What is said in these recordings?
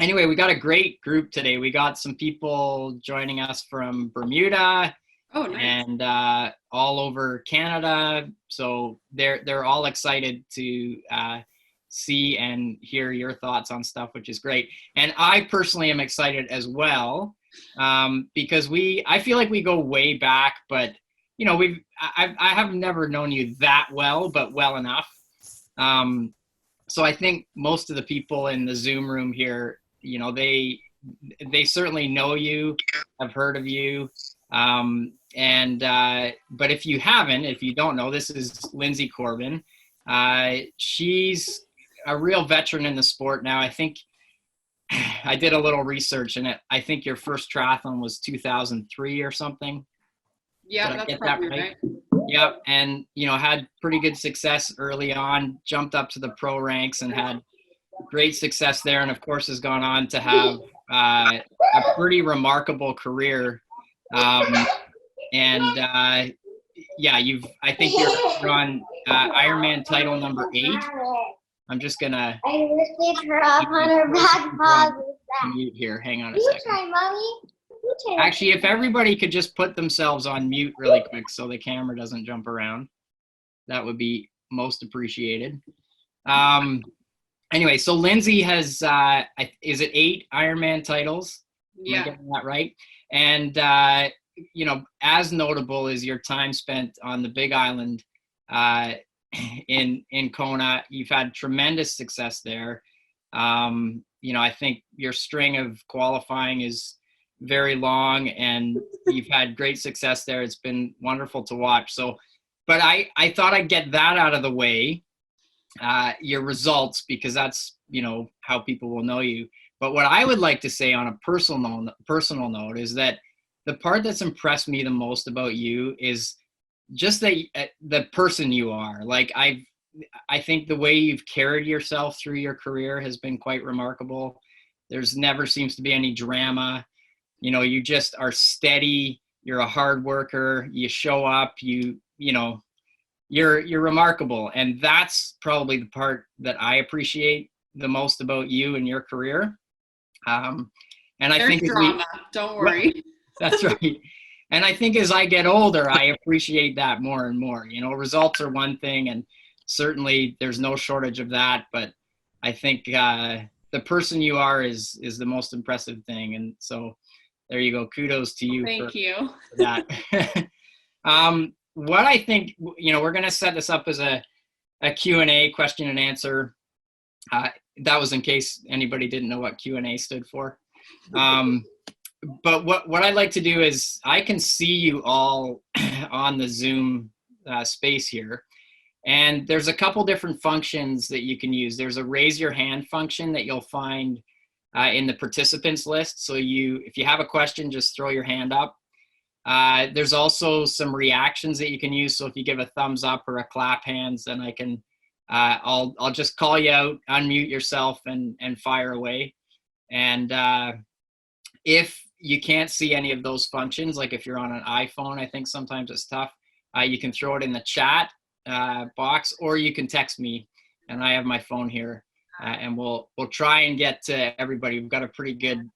anyway, we got a great group today. We got some people joining us from Bermuda Oh, nice. and all over Canada. So they're all excited to see and hear your thoughts on stuff, which is great. And I personally am excited as well, because I feel like we go way back, but I have never known you that well, but well enough. So I think most of the people in the Zoom room here, they certainly know you, have heard of you. But if you don't know, this is Linsey Corbin. She's a real veteran in the sport now. I think I did a little research in it. I think your first triathlon was 2003 or something. Yeah, Did I that's get that probably right? right. Yep. And, had pretty good success early on, jumped up to the pro ranks and had great success there. And of course has gone on to have a pretty remarkable career. Yeah, I think you're on Ironman title number 8. I'm just gonna lift her up on her back paws. mute here. Hang on a second. Actually, if everybody could just put themselves on mute really quick so the camera doesn't jump around, that would be most appreciated. Anyway, so Linsey has, is it 8 Ironman titles? Yeah. Am I getting that right? And, as notable is your time spent on the Big Island in Kona. You've had tremendous success there. I think your string of qualifying is very long and you've had great success there. It's been wonderful to watch. So, but I thought I'd get that out of the way, your results, because that's, how people will know you. But what I would like to say on a personal note is that the part that's impressed me the most about you is just the person you are. Like I think the way you've carried yourself through your career has been quite remarkable. There's never seems to be any drama. You just are steady. You're a hard worker. You show up. You're remarkable, and that's probably the part that I appreciate the most about you and your career. And I think drama. Don't worry. That's right. And I think as I get older, I appreciate that more and more. Results are one thing, and certainly there's no shortage of that. But I think the person you are is the most impressive thing. And so there you go. Kudos to you. Thank you for that. What I think, we're going to set this up as a Q&A, question and answer. That was in case anybody didn't know what Q&A stood for. But what I'd like to do is I can see you all on the Zoom space here. And there's a couple different functions that you can use. There's a raise your hand function that you'll find in the participants list. So if you have a question, just throw your hand up. There's also some reactions that you can use. So if you give a thumbs up or a clap hands, then I can, I'll just call you out, unmute yourself and fire away. And if you can't see any of those functions, like if you're on an iPhone, I think sometimes it's tough. You can throw it in the chat box, or you can text me, and I have my phone here, and we'll try and get to everybody. We've got a pretty good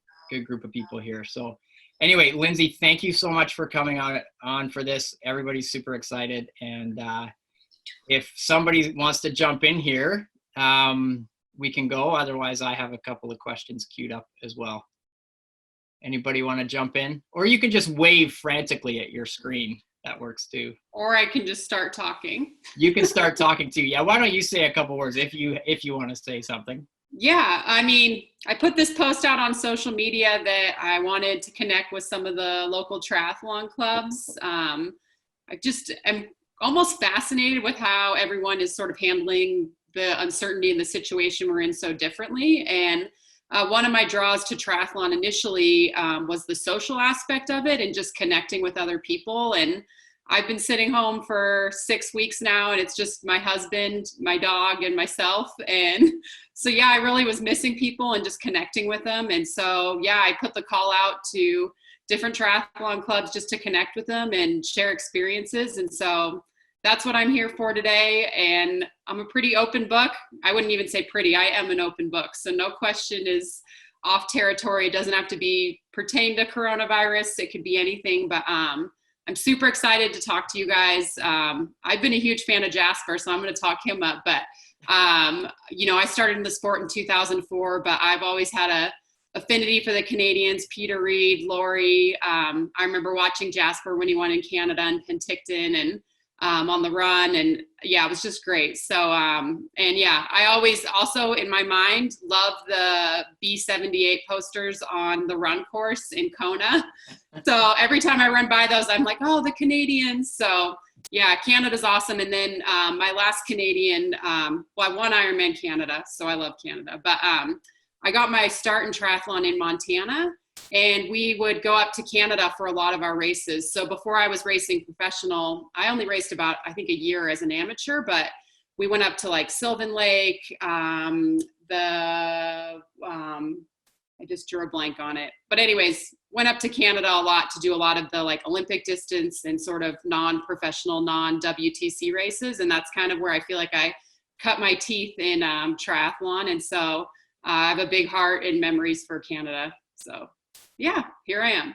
group of people here. So anyway, Linsey, thank you so much for coming on for this. Everybody's super excited, and if somebody wants to jump in here, we can go. Otherwise, I have a couple of questions queued up as well. Anybody want to jump in? Or you can just wave frantically at your screen. That works too. Or I can just start talking. You can start talking too. Yeah, why don't you say a couple words if you want to say something? Yeah, I put this post out on social media that I wanted to connect with some of the local triathlon clubs. I just am almost fascinated with how everyone is sort of handling the uncertainty in the situation we're in so differently. And one of my draws to triathlon initially was the social aspect of it and just connecting with other people. And I've been sitting home for 6 weeks now, and it's just my husband, my dog, and myself. And so, yeah, I really was missing people and just connecting with them. And so, yeah, I put the call out to different triathlon clubs just to connect with them and share experiences. And so that's what I'm here for today. And I'm a pretty open book. I wouldn't even say pretty. I am an open book. So no question is off territory. It doesn't have to be pertain to coronavirus. It could be anything, but I'm super excited to talk to you guys. I've been a huge fan of Jasper, so I'm going to talk him up, but I started in the sport in 2004, but I've always had a affinity for the Canadians, Peter Reid, Laurie. I remember watching Jasper when he won in Canada and Penticton and on the run. And yeah, it was just great. So, I always also in my mind love the B78 posters on the run course in Kona. So every time I run by those, I'm like, oh, the Canadians. So yeah, Canada's awesome. And then my last Canadian, I won Ironman Canada, so I love Canada. But I got my start in triathlon in Montana, and we would go up to Canada for a lot of our races. So before I was racing professional, I only raced about, I think, a year as an amateur, but we went up to like Sylvan Lake, I just drew a blank on it. But anyways, went up to Canada a lot to do a lot of the like Olympic distance and sort of non-professional, non-WTC races. And that's kind of where I feel like I cut my teeth in triathlon. And so I have a big heart and memories for Canada. So yeah, here I am.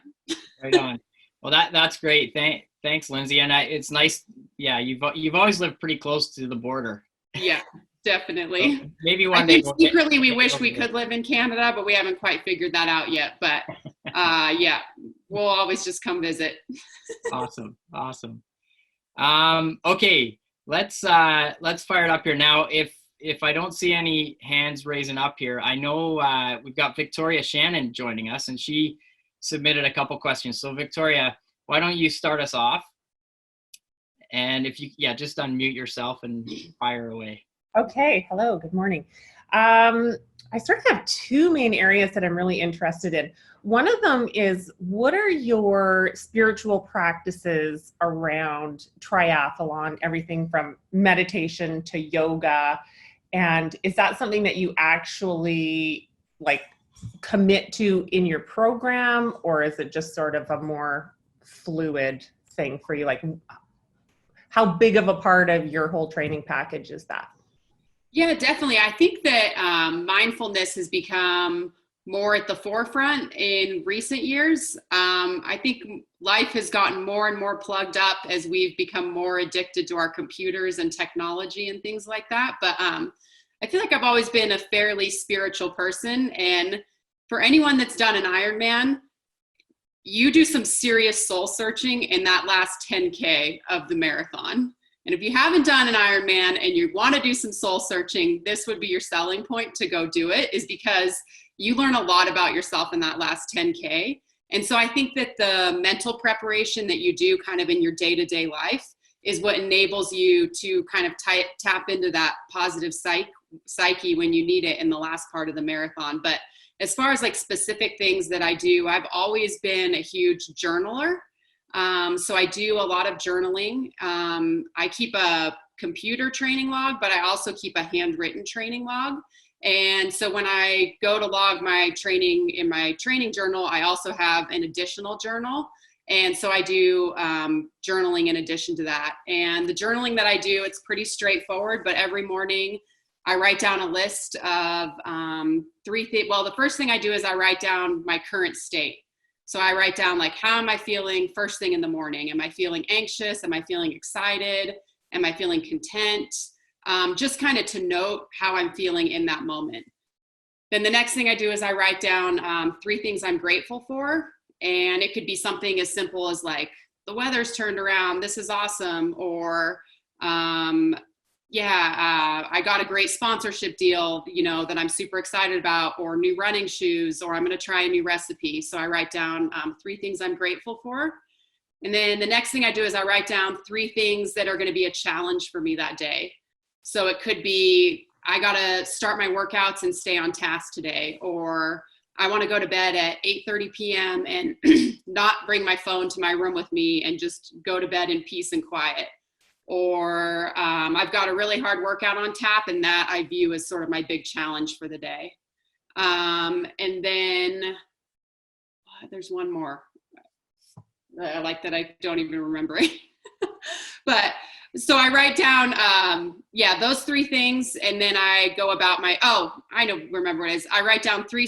Right on. Well, that's great. Thanks, Linsey. And it's nice. Yeah, you've always lived pretty close to the border. Yeah, definitely. So maybe one I day. think secretly we wish we could live in Canada, but we haven't quite figured that out yet. But yeah, we'll always just come visit. Awesome. Okay, let's fire it up here now. If I don't see any hands raising up here, I know we've got Victoria Shannon joining us, and she submitted a couple questions. So Victoria, why don't you start us off? And if you, just unmute yourself and fire away. Okay. Hello. Good morning. I sort of have two main areas that I'm really interested in. One of them is, what are your spiritual practices around triathlon, everything from meditation to yoga? And is that something that you actually like commit to in your program, or is it just sort of a more fluid thing for you? Like, how big of a part of your whole training package is that? Yeah, definitely. I think that mindfulness has become more at the forefront in recent years. I think life has gotten more and more plugged up as we've become more addicted to our computers and technology and things like that. But I feel like I've always been a fairly spiritual person. And for anyone that's done an Ironman, you do some serious soul searching in that last 10K of the marathon. And if you haven't done an Ironman and you want to do some soul searching, this would be your selling point to go do it, is because you learn a lot about yourself in that last 10K. And so I think that the mental preparation that you do kind of in your day-to-day life is what enables you to kind of tap into that positive psyche when you need it in the last part of the marathon. But as far as like specific things that I do, I've always been a huge journaler. So I do a lot of journaling. I keep a computer training log, but I also keep a handwritten training log. And so when I go to log my training in my training journal, I also have an additional journal. And so I do journaling in addition to that. And the journaling that I do, it's pretty straightforward, but every morning I write down a list of 3 things. Well, the first thing I do is I write down my current state. So I write down, like, how am I feeling first thing in the morning? Am I feeling anxious? Am I feeling excited? Am I feeling content? Just kind of to note how I'm feeling in that moment. Then the next thing I do is I write down 3 things I'm grateful for. And it could be something as simple as like, the weather's turned around, this is awesome. Or, I got a great sponsorship deal, that I'm super excited about, or new running shoes, or I'm going to try a new recipe. So I write down 3 things I'm grateful for. And then the next thing I do is I write down 3 things that are going to be a challenge for me that day. So it could be, I got to start my workouts and stay on task today, or I want to go to bed at 8:30 p.m. and not bring my phone to my room with me and just go to bed in peace and quiet. Or I've got a really hard workout on tap, and that I view as sort of my big challenge for the day. And then there's one more like that I don't even remember. But So I write down, those three things, and then I go about remember what it is. I write down three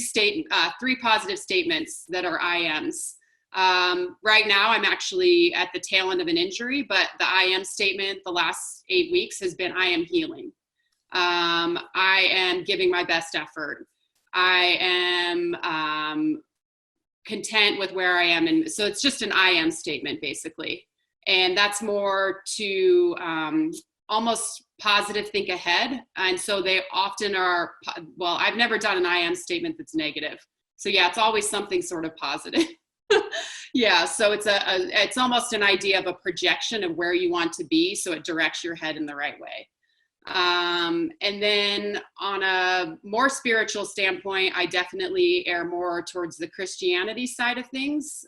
positive statements that are IMs. Right now, I'm actually at the tail end of an injury, but the IM statement the last 8 weeks has been, I am healing. I am giving my best effort. I am content with where I am. And so it's just an I am statement, basically. And that's more to almost positive think ahead. And so they often are, well, I've never done an I am statement that's negative. So yeah, it's always something sort of positive. Yeah, so it's almost an idea of a projection of where you want to be, so it directs your head in the right way. And then on a more spiritual standpoint, I definitely err more towards the Christianity side of things.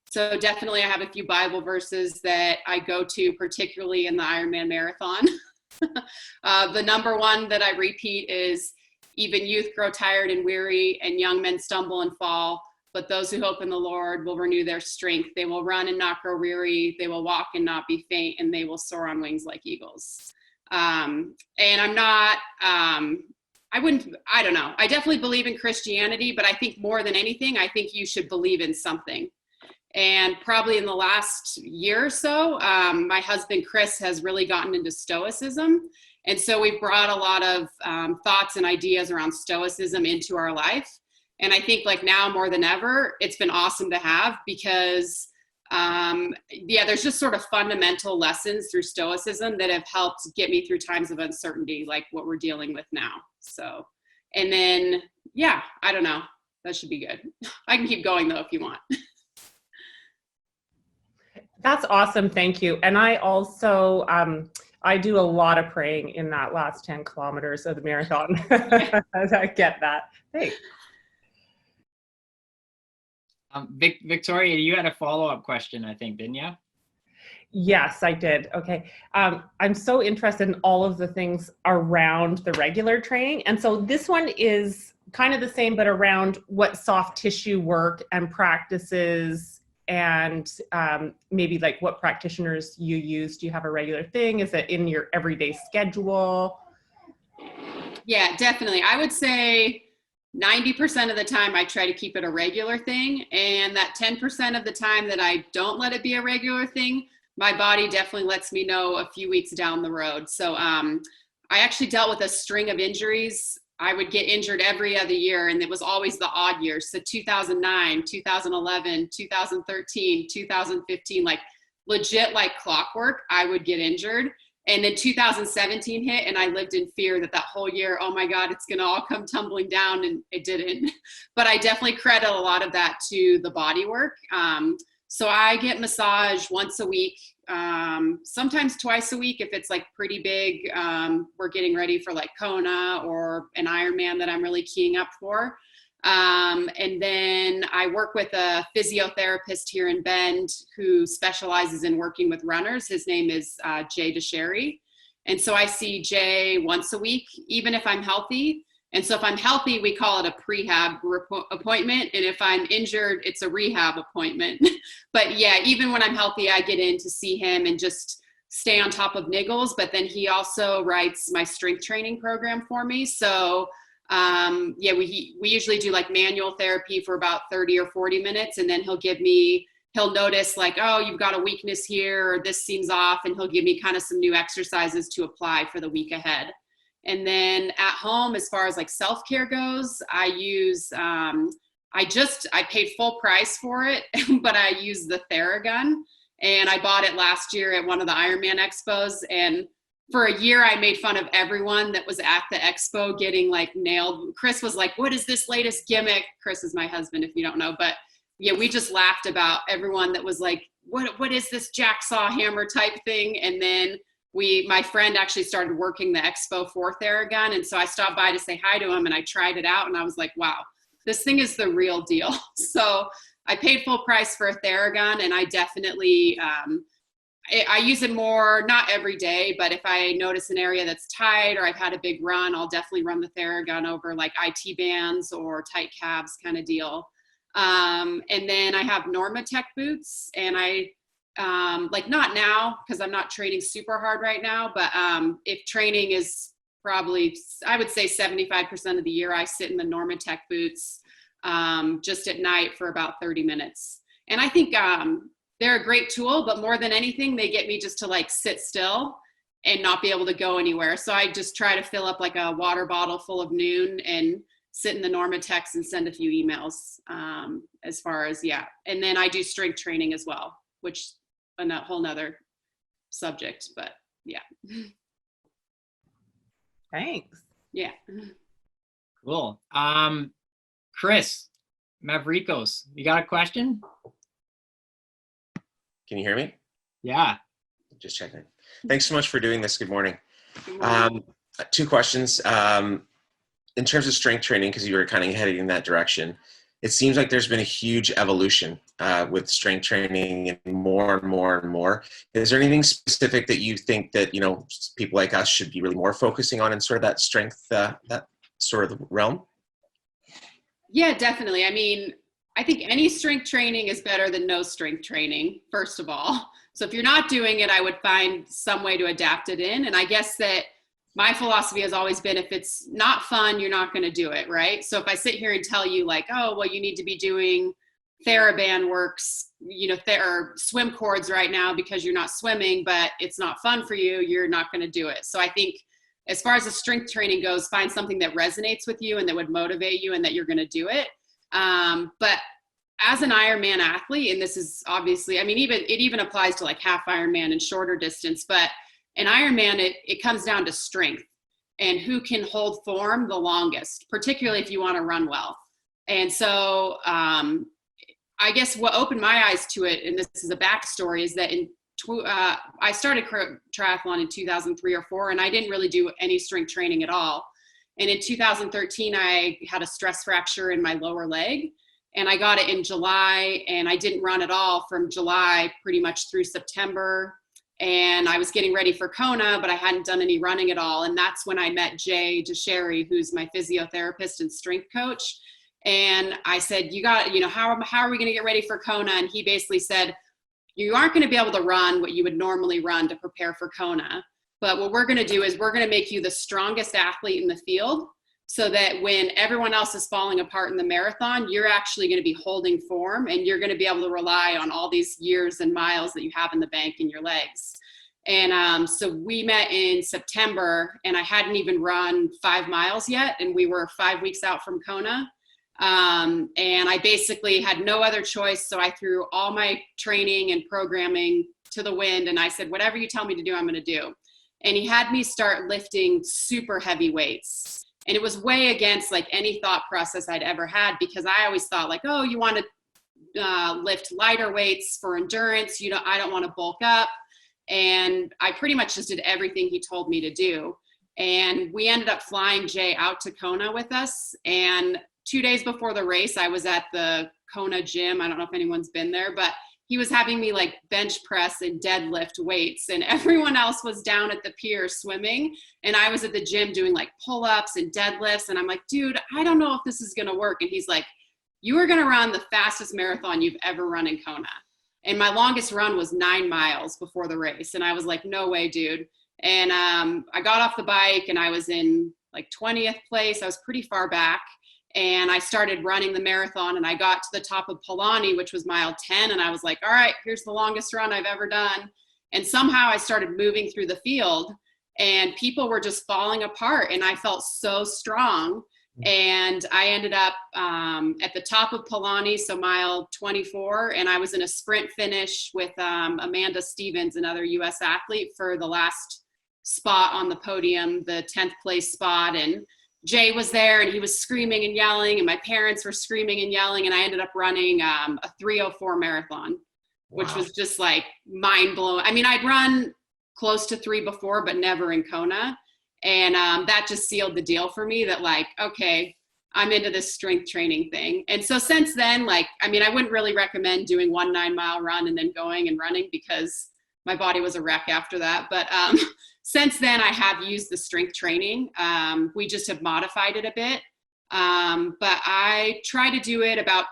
So definitely I have a few Bible verses that I go to, particularly in the Ironman marathon. The number one that I repeat is, even youth grow tired and weary, and young men stumble and fall. But those who hope in the Lord will renew their strength. They will run and not grow weary. They will walk and not be faint, and they will soar on wings like eagles. And I'm not, I don't know. I definitely believe in Christianity, but I think more than anything, I think you should believe in something. And probably in the last year or so, my husband, Chris, has really gotten into Stoicism. And so we've brought a lot of thoughts and ideas around Stoicism into our life. And I think like now more than ever, it's been awesome to have, because there's just sort of fundamental lessons through Stoicism that have helped get me through times of uncertainty, like what we're dealing with now. So, and then, I don't know, that should be good. I can keep going though, if you want. That's awesome. Thank you. And I also, I do a lot of praying in that last 10 kilometers of the marathon. I get that. Thanks. Victoria, you had a follow-up question, I think, didn't you? Yes, I did. Okay. I'm so interested in all of the things around the regular training. And so this one is kind of the same, but around what soft tissue work and practices, and maybe like what practitioners you use. Do you have a regular thing? Is it in your everyday schedule? Yeah, definitely. I would say 90% of the time I try to keep it a regular thing. And that 10% of the time that I don't let it be a regular thing, my body definitely lets me know a few weeks down the road. So I actually dealt with a string of injuries. I would get injured every other year, and it was always the odd years. So 2009, 2011, 2013, 2015, like legit like clockwork, I would get injured. And then 2017 hit, and I lived in fear that whole year, oh my God, it's gonna all come tumbling down, and it didn't. But I definitely credit a lot of that to the body work. So I get massage once a week, sometimes twice a week if it's like pretty big. We're getting ready for like Kona or an Ironman that I'm really keying up for. And then I work with a physiotherapist here in Bend who specializes in working with runners. His name is Jay DeSherry. And so I see Jay once a week, even if I'm healthy. And so if I'm healthy, we call it a prehab appointment. And if I'm injured, it's a rehab appointment. But yeah, even when I'm healthy, I get in to see him and just stay on top of niggles. But then he also writes my strength training program for me. So we usually do like manual therapy for about 30 or 40 minutes. And then he'll notice like, oh, you've got a weakness here, or this seems off. And he'll give me kind of some new exercises to apply for the week ahead. And then at home, as far as like self-care goes, I use, I paid full price for it, but I use the Theragun, and I bought it last year at one of the Ironman expos. And for a year, I made fun of everyone that was at the expo getting like nailed. Chris was like, what is this latest gimmick? Chris is my husband, if you don't know, but yeah, we just laughed about everyone that was like, what is this jacksaw hammer type thing? And then my friend actually started working the expo for Theragun. And so I stopped by to say hi to him, and I tried it out, and I was like, wow, this thing is the real deal. So I paid full price for a Theragun, and I definitely, I use it more, not every day, but if I notice an area that's tight or I've had a big run, I'll definitely run the Theragun over like IT bands or tight calves kind of deal. And then I have Normatec boots, and like not now because I'm not training super hard right now, but if training is probably, I would say 75% of the year, I sit in the Normatec boots just at night for about 30 minutes. And I think they're a great tool, but more than anything, they get me just to like sit still and not be able to go anywhere. So I just try to fill up like a water bottle full of Noon and sit in the Normatecs and send a few emails as far as, yeah. And then I do strength training as well, which a whole nother subject, but yeah. Thanks. Yeah. Cool. Chris, Mavrikos, you got a question? Can you hear me? Yeah. Just checking. Thanks so much for doing this. Good morning. Good morning. 2 questions. In terms of strength training, because you were kind of heading in that direction, it seems like there's been a huge evolution with strength training and more and more and more. Is there anything specific that you think that, you know, people like us should be really more focusing on in sort of that strength, that sort of realm? Yeah, definitely. I mean, I think any strength training is better than no strength training, first of all. So if you're not doing it, I would find some way to adapt it in. And I guess that my philosophy has always been, if it's not fun, you're not going to do it, right? So if I sit here and tell you like, oh, well, you need to be doing TheraBand works, you know, or swim cords right now because you're not swimming, but it's not fun for you, you're not going to do it. So I think as far as the strength training goes, find something that resonates with you and that would motivate you and that you're going to do it. But as an Ironman athlete, and this is obviously, I mean, it even applies to like half Ironman and shorter distance, but in Ironman, it comes down to strength and who can hold form the longest, particularly if you want to run well. And so I guess what opened my eyes to it, and this is a backstory, is that I started triathlon in 2003 or 4, and I didn't really do any strength training at all. And in 2013, I had a stress fracture in my lower leg, and I got it in July, and I didn't run at all from July pretty much through September. And I was getting ready for Kona, but I hadn't done any running at all. And that's when I met Jay DeSherry, who's my physiotherapist and strength coach. And I said, how are we going to get ready for Kona? And he basically said, you aren't going to be able to run what you would normally run to prepare for Kona. But what we're going to do is we're going to make you the strongest athlete in the field so that when everyone else is falling apart in the marathon, you're actually going to be holding form and you're going to be able to rely on all these years and miles that you have in the bank in your legs. And so we met in September, and I hadn't even run 5 miles yet, and we were 5 weeks out from Kona. And I basically had no other choice. So I threw all my training and programming to the wind, and I said, whatever you tell me to do, I'm going to do. And he had me start lifting super heavy weights. And it was way against like any thought process I'd ever had, because I always thought like, oh, you want to lift lighter weights for endurance. I don't want to bulk up. And I pretty much just did everything he told me to do. And we ended up flying Jay out to Kona with us. And 2 days before the race, I was at the Kona gym. I don't know if anyone's been there, but he was having me like bench press and deadlift weights, and everyone else was down at the pier swimming. And I was at the gym doing like pull-ups and deadlifts. And I'm like, dude, I don't know if this is going to work. And he's like, you are going to run the fastest marathon you've ever run in Kona. And my longest run was 9 miles before the race. And I was like, no way, dude. And I got off the bike and I was in like 20th place. I was pretty far back. And I started running the marathon, and I got to the top of Palani, which was mile 10. And I was like, all right, here's the longest run I've ever done. And somehow I started moving through the field, and people were just falling apart. And I felt so strong. And I ended up at the top of Palani, so mile 24. And I was in a sprint finish with Amanda Stevens, another US athlete, for the last spot on the podium, the 10th place spot. And Jay was there, and he was screaming and yelling, and my parents were screaming and yelling, and I ended up running a 3:04 marathon, which was just like mind blowing. I mean, I'd run close to 3 before, but never in Kona. And that just sealed the deal for me that like, okay, I'm into this strength training thing. And so since then, like, I mean, I wouldn't really recommend doing 1 9-mile run and then going and running, because my body was a wreck after that. But since then, I have used the strength training. We just have modified it a bit. But I try to do it about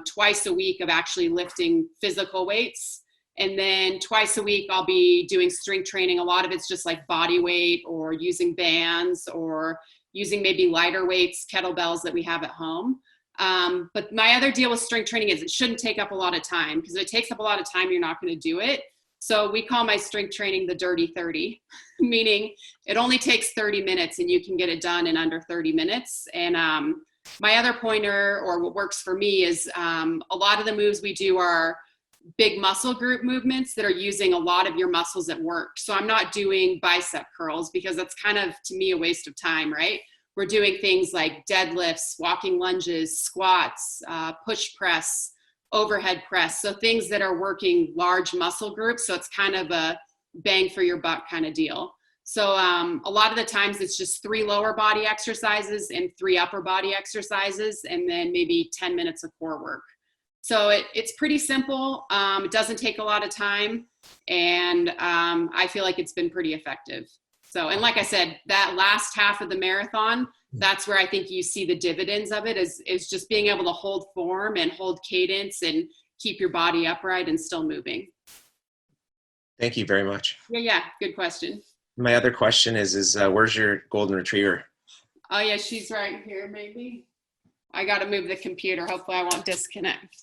twice a week of actually lifting physical weights. And then twice a week, I'll be doing strength training. A lot of it's just like body weight or using bands or using maybe lighter weights, kettlebells that we have at home. But my other deal with strength training is it shouldn't take up a lot of time, because if it takes up a lot of time, you're not going to do it. So we call my strength training the dirty 30, meaning it only takes 30 minutes and you can get it done in under 30 minutes. And my other pointer, or what works for me, is a lot of the moves we do are big muscle group movements that are using a lot of your muscles at work. So I'm not doing bicep curls, because that's kind of, to me, a waste of time, right? We're doing things like deadlifts, walking lunges, squats, push press, overhead press. So things that are working large muscle groups. So it's kind of a bang for your buck kind of deal. So a lot of the times it's just 3 lower body exercises and 3 upper body exercises, and then maybe 10 minutes of core work. So it's pretty simple. It doesn't take a lot of time, and I feel like it's been pretty effective. So, and like I said, that last half of the marathon, that's where I think you see the dividends of it, is just being able to hold form and hold cadence and keep your body upright and still moving. Thank you very much. Yeah, good question. My other question is where's your golden retriever? Oh yeah, she's right here maybe. I got to move the computer. Hopefully I won't disconnect.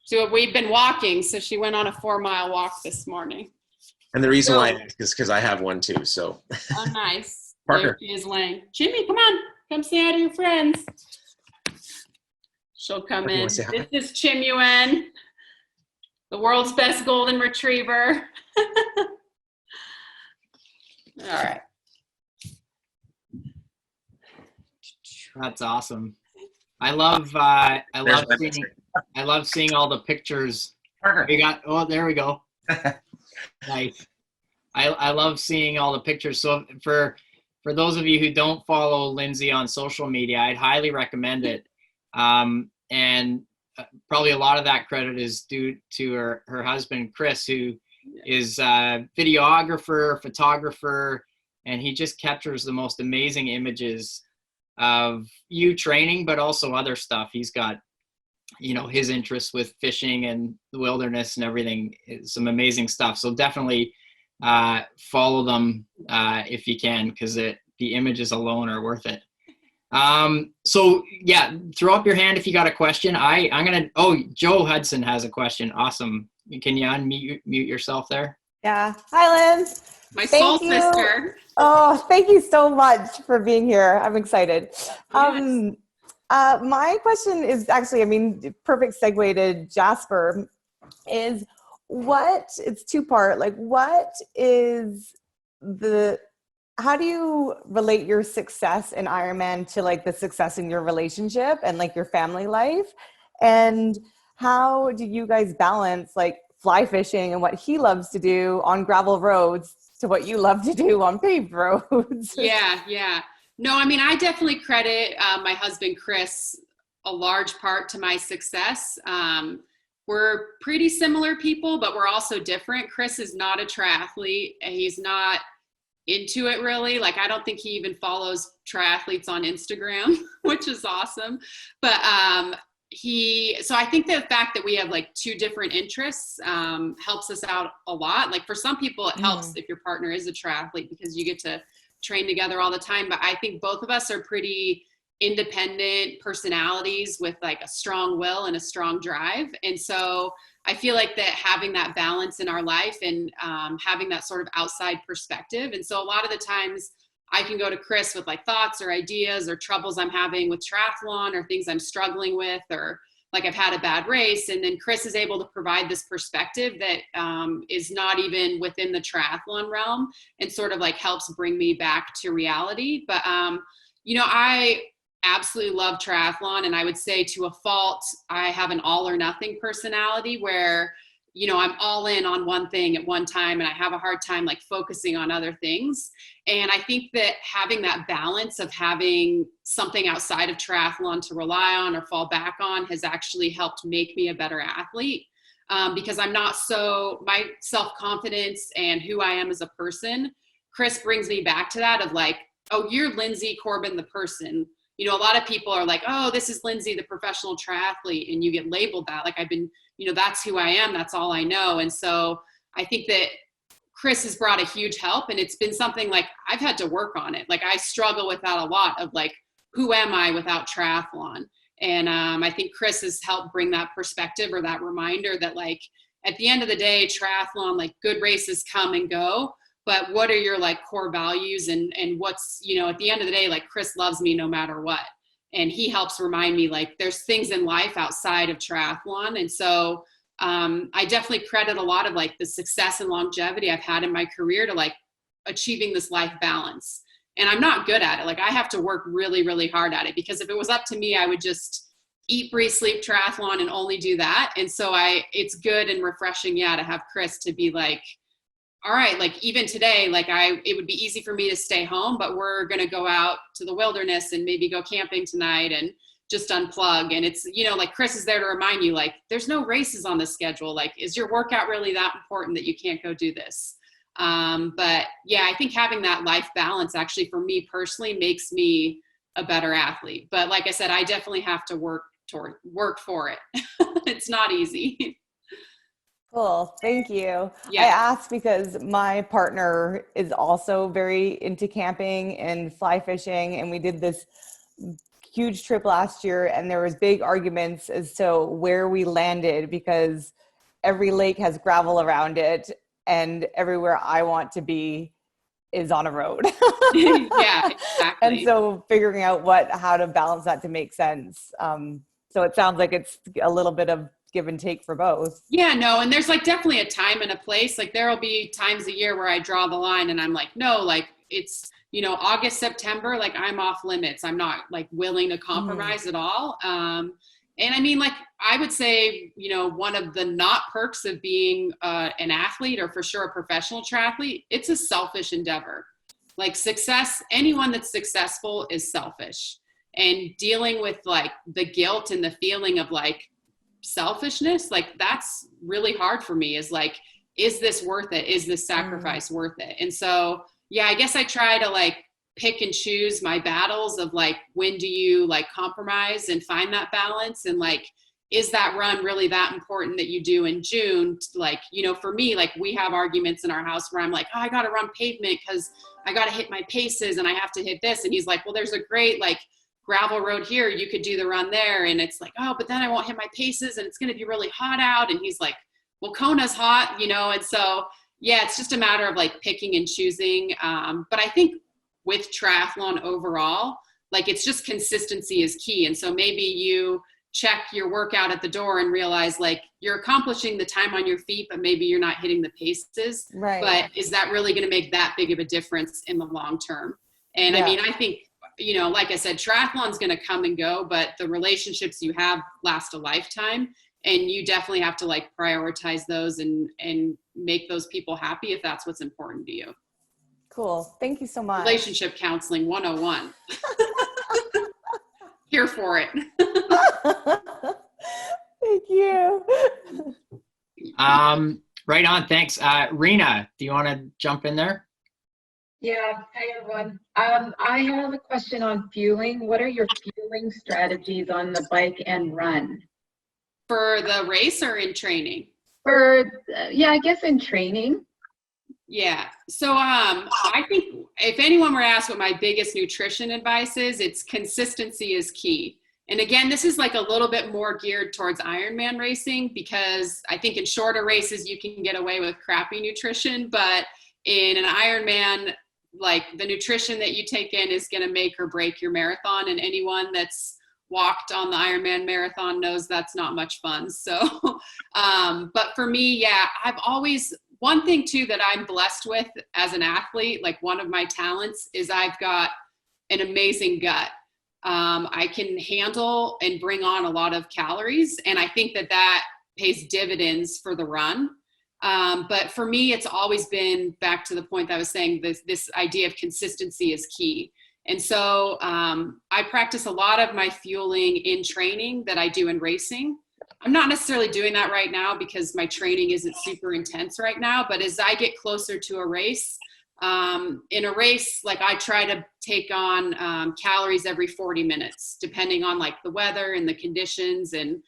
So we've been walking, so she went on a 4-mile walk this morning. And the reason why I ask is because I have one too. So. Oh, nice. Parker. There she is laying. Jimmy, come on. Come say hi to your friends. She'll come Parker, in. wanna say hi? This is Chim Yuen, the world's best golden retriever. All right. That's awesome. I love seeing all the pictures. Parker. There we go. Nice. I love seeing all the pictures. So for those of you who don't follow Linsey on social media, I'd highly recommend it. And probably a lot of that credit is due to her husband, Chris, who is a videographer, photographer, and he just captures the most amazing images of you training, but also other stuff. He's got, his interests with fishing and the wilderness and everything, some amazing stuff. So definitely follow them if you can, because the images alone are worth it. So yeah, throw up your hand if you got a question. Joe Hudson has a question. Awesome. Can you unmute yourself there? Yeah. Hi, Lynn. My soul sister. Oh, thank you so much for being here. I'm excited. Yes. My question is actually, perfect segue to Jasper, is it's 2-part. Like, how do you relate your success in Ironman to like the success in your relationship and like your family life? And how do you guys balance like fly fishing and what he loves to do on gravel roads to what you love to do on paved roads? Yeah. No, I definitely credit my husband, Chris, a large part to my success. We're pretty similar people, but we're also different. Chris is not a triathlete. He's not into it really. Like, I don't think he even follows triathletes on Instagram, which is awesome. But so I think the fact that we have like 2 different interests helps us out a lot. Like, for some people it helps if your partner is a triathlete, because you get to train together all the time. But I think both of us are pretty independent personalities with like a strong will and a strong drive. And so I feel like that having that balance in our life and having that sort of outside perspective. And so a lot of the times I can go to Chris with like thoughts or ideas or troubles I'm having with triathlon or things I'm struggling with, or like I've had a bad race. And then Chris is able to provide this perspective that is not even within the triathlon realm and sort of like helps bring me back to reality. But, I absolutely love triathlon. And I would say to a fault, I have an all or nothing personality where, I'm all in on one thing at one time and I have a hard time like focusing on other things. And I think that having that balance of having something outside of triathlon to rely on or fall back on has actually helped make me a better athlete. Because I'm not my self-confidence and who I am as a person, Chris brings me back to that of like, oh, you're Linsey Corbin, the person. you know, a lot of people are like, oh, this is Linsey, the professional triathlete, and you get labeled that. Like I've been, you know, that's who I am. That's all I know. And so I think that Chris has brought a huge help, and it's been something like I've had to work on it. Like I struggle with that a lot of like, who am I without triathlon? And I think Chris has helped bring that perspective or that reminder that like at the end of the day, triathlon, like good races come and go, but what are your like core values and what's, you know, at the end of the day, like Chris loves me no matter what. And he helps remind me like there's things in life outside of triathlon. And so I definitely credit a lot of like the success and longevity I've had in my career to like achieving this life balance. And I'm not good at it. Like I have to work really, really hard at it, because if it was up to me, I would just eat, breathe, sleep triathlon and only do that. And so it's good and refreshing, yeah, to have Chris to be like, all right, like even today, like it would be easy for me to stay home, but we're going to go out to the wilderness and maybe go camping tonight and just unplug. And it's, you know, like Chris is there to remind you, like, there's no races on the schedule. Like, is your workout really that important that you can't go do this? But yeah, I think having that life balance actually for me personally makes me a better athlete. But like I said, I definitely have to work for it. It's not easy. Cool. Thank you. Yeah. I asked because my partner is also very into camping and fly fishing, and we did this huge trip last year, and there was big arguments as to where we landed because every lake has gravel around it, and everywhere I want to be is on a road. Yeah, exactly. And so figuring out how to balance that to make sense. So it sounds like it's a little bit of give and take for both. Yeah, no, and there's like definitely a time and a place. Like there'll be times a year where I draw the line and I'm like, no, like it's, you know, August, September, like I'm off limits. I'm not like willing to compromise at all. And I mean, like I would say, you know, one of the not perks of being an athlete, or for sure a professional triathlete, it's a selfish endeavor. Like success, anyone that's successful is selfish. And dealing with like the guilt and the feeling of like selfishness, like that's really hard for me, is like, is this worth it? Is this sacrifice worth it? And so, yeah, I guess I try to like pick and choose my battles of like, when do you like compromise and find that balance? And like, is that run really that important that you do in June? Like, you know, for me, like we have arguments in our house where I'm like, oh, I got to run pavement because I got to hit my paces and I have to hit this. And he's like, well, there's a great like gravel road here. You could do the run there. And it's like, oh, but then I won't hit my paces and it's going to be really hot out. And he's like, well, Kona's hot, you know? And so, yeah, it's just a matter of like picking and choosing. But I think with triathlon overall, like it's just consistency is key. And so maybe you check your workout at the door and realize like you're accomplishing the time on your feet, but maybe you're not hitting the paces. Right. But is that really going to make that big of a difference in the long term? And Yeah. I mean, I think, you know, like I said, triathlon's going to come and go, but the relationships you have last a lifetime, and you definitely have to like prioritize those and make those people happy if that's what's important to you. Cool. Thank you so much. Relationship counseling 101. Here for it. Thank you. Right on. Thanks. Rena, do you want to jump in there? Yeah, hi everyone. I have a question on fueling. What are your fueling strategies on the bike and run? For the race or in training? Yeah, I guess in training. Yeah. So I think if anyone were asked what my biggest nutrition advice is, it's consistency is key. And again, this is like a little bit more geared towards Ironman racing, because I think in shorter races you can get away with crappy nutrition, but in an Ironman, like the nutrition that you take in is going to make or break your marathon. And anyone that's walked on the Ironman marathon knows that's not much fun. So, but for me, yeah, one thing too that I'm blessed with as an athlete, like one of my talents is I've got an amazing gut. I can handle and bring on a lot of calories. And I think that pays dividends for the run. But for me, it's always been back to the point that I was saying, this idea of consistency is key. And so I practice a lot of my fueling in training that I do in racing. I'm not necessarily doing that right now because my training isn't super intense right now, but as I get closer to a race, In a race, like I try to take on calories every 40 minutes, depending on like the weather and the conditions and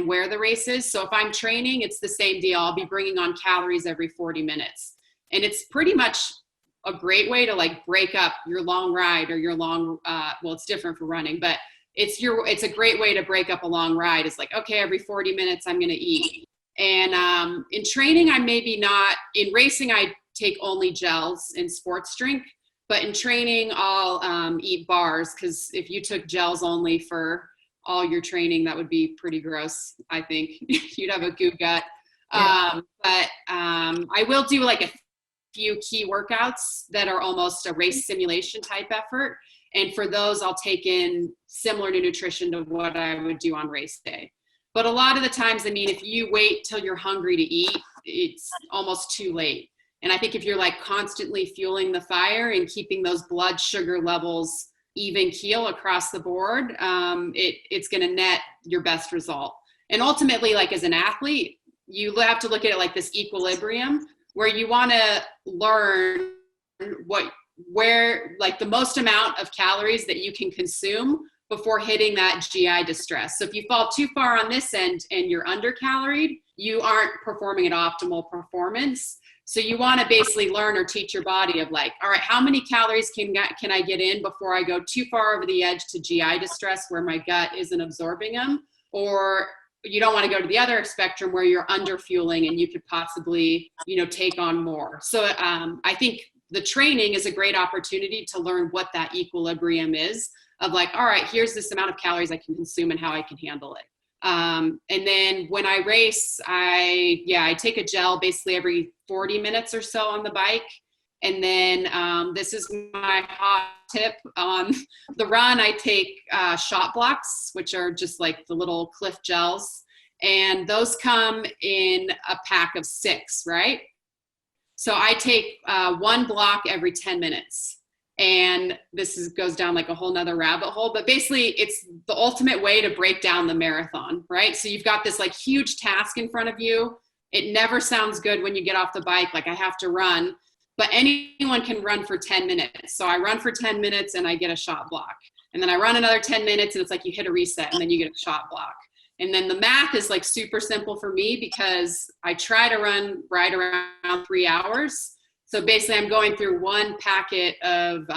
where the race is. So if I'm training, it's the same deal. I'll be bringing on calories every 40 minutes. And it's pretty much a great way to like break up your long ride or your long, well, it's different for running, but it's a great way to break up a long ride. It's like, okay, every 40 minutes I'm going to eat. And in training, I maybe not. In racing, I take only gels and sports drink, but in training, I'll eat bars, because if you took gels only for all your training, that would be pretty gross. I think you'd have a goo gut. Yeah. But I will do like a few key workouts that are almost a race simulation type effort. And for those, I'll take in similar to nutrition to what I would do on race day. But a lot of the times, I mean, if you wait till you're hungry to eat, it's almost too late. And I think if you're like constantly fueling the fire and keeping those blood sugar levels even keel across the board, it's going to net your best result. And ultimately, like as an athlete, you have to look at it like this equilibrium, where you want to learn where like the most amount of calories that you can consume before hitting that GI distress. So if you fall too far on this end and you're undercaloried, you aren't performing at optimal performance. So you want to basically learn or teach your body of like, all right, how many calories can I get in before I go too far over the edge to GI distress where my gut isn't absorbing them? Or you don't want to go to the other spectrum where you're under fueling and you could possibly, take on more. So I think the training is a great opportunity to learn what that equilibrium is of like, all right, here's this amount of calories I can consume and how I can handle it. And then when I race, I take a gel basically every 40 minutes or so on the bike. And then this is my hot tip on the run. I take shot blocks, which are just like the little Cliff gels. And those come in a pack of 6, right? So I take one block every 10 minutes. And this goes down like a whole nother rabbit hole, but basically it's the ultimate way to break down the marathon, right? So you've got this like huge task in front of you. It never sounds good when you get off the bike, like I have to run, but anyone can run for 10 minutes. So I run for 10 minutes and I get a shot block. And then I run another 10 minutes and it's like you hit a reset and then you get a shot block. And then the math is like super simple for me because I try to run right around 3 hours. So basically I'm going through one packet of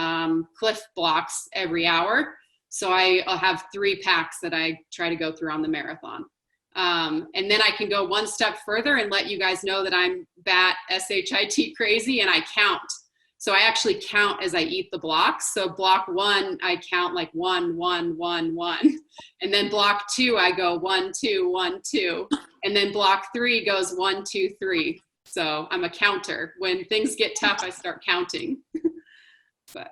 Cliff blocks every hour. So I'll have 3 packs that I try to go through on the marathon. And then I can go one step further and let you guys know that I'm bat SHIT crazy and I count. So I actually count as I eat the blocks. So block 1, I count like 1, 1, 1, 1. And then block 2, I go 1, 2, 1, 2. And then block 3 goes 1, 2, 3. So I'm a counter. When things get tough, I start counting. But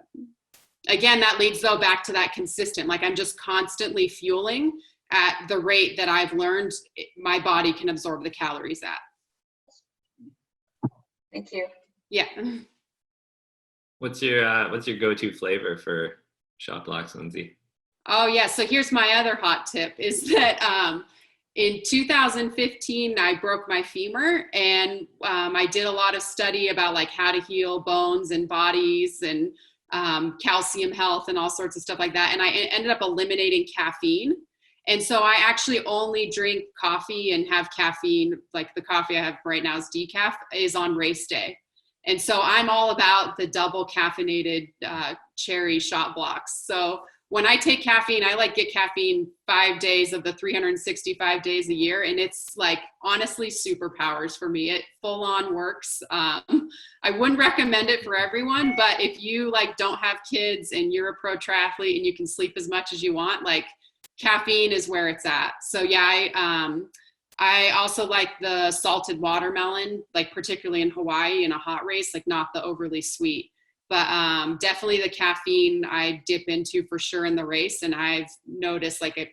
again, that leads though back to that consistent, like I'm just constantly fueling at the rate that I've learned my body can absorb the calories at. Thank you. Yeah. What's your go-to flavor for shot blocks, Linsey? Oh yeah. So here's my other hot tip is that in 2015, I broke my femur and I did a lot of study about like how to heal bones and bodies and calcium health and all sorts of stuff like that. And I ended up eliminating caffeine. And so I actually only drink coffee and have caffeine, like the coffee I have right now is decaf, is on race day. And so I'm all about the double caffeinated cherry shot blocks. So when I take caffeine, I like get caffeine 5 days of the 365 days a year. And it's like, honestly, superpowers for me. It full on works. I wouldn't recommend it for everyone, but if you like don't have kids and you're a pro triathlete and you can sleep as much as you want, like caffeine is where it's at. So yeah, I also like the salted watermelon, like particularly in Hawaii in a hot race, like not the overly sweet. But definitely the caffeine I dip into for sure in the race. And I've noticed like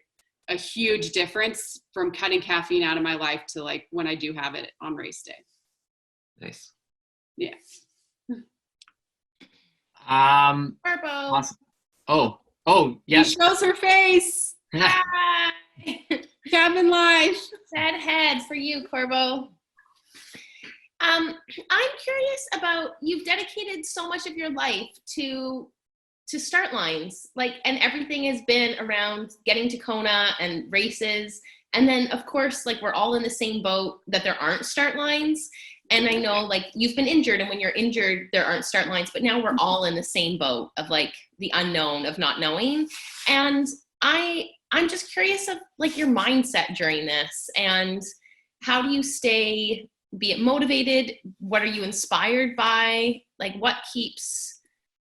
a huge difference from cutting caffeine out of my life to like when I do have it on race day. Nice. Yeah. Purple. Awesome. Oh, yes. She shows her face. Hi. Cabin life. Sad head for you, Corbo. I'm curious about, you've dedicated so much of your life to start lines, like, and everything has been around getting to Kona and races. And then of course, like, we're all in the same boat that there aren't start lines. And I know, like, you've been injured, and when you're injured, there aren't start lines, but now we're all in the same boat of like the unknown of not knowing. And I'm just curious of like your mindset during this, and how do you stay, be it motivated? What are you inspired by? Like, what keeps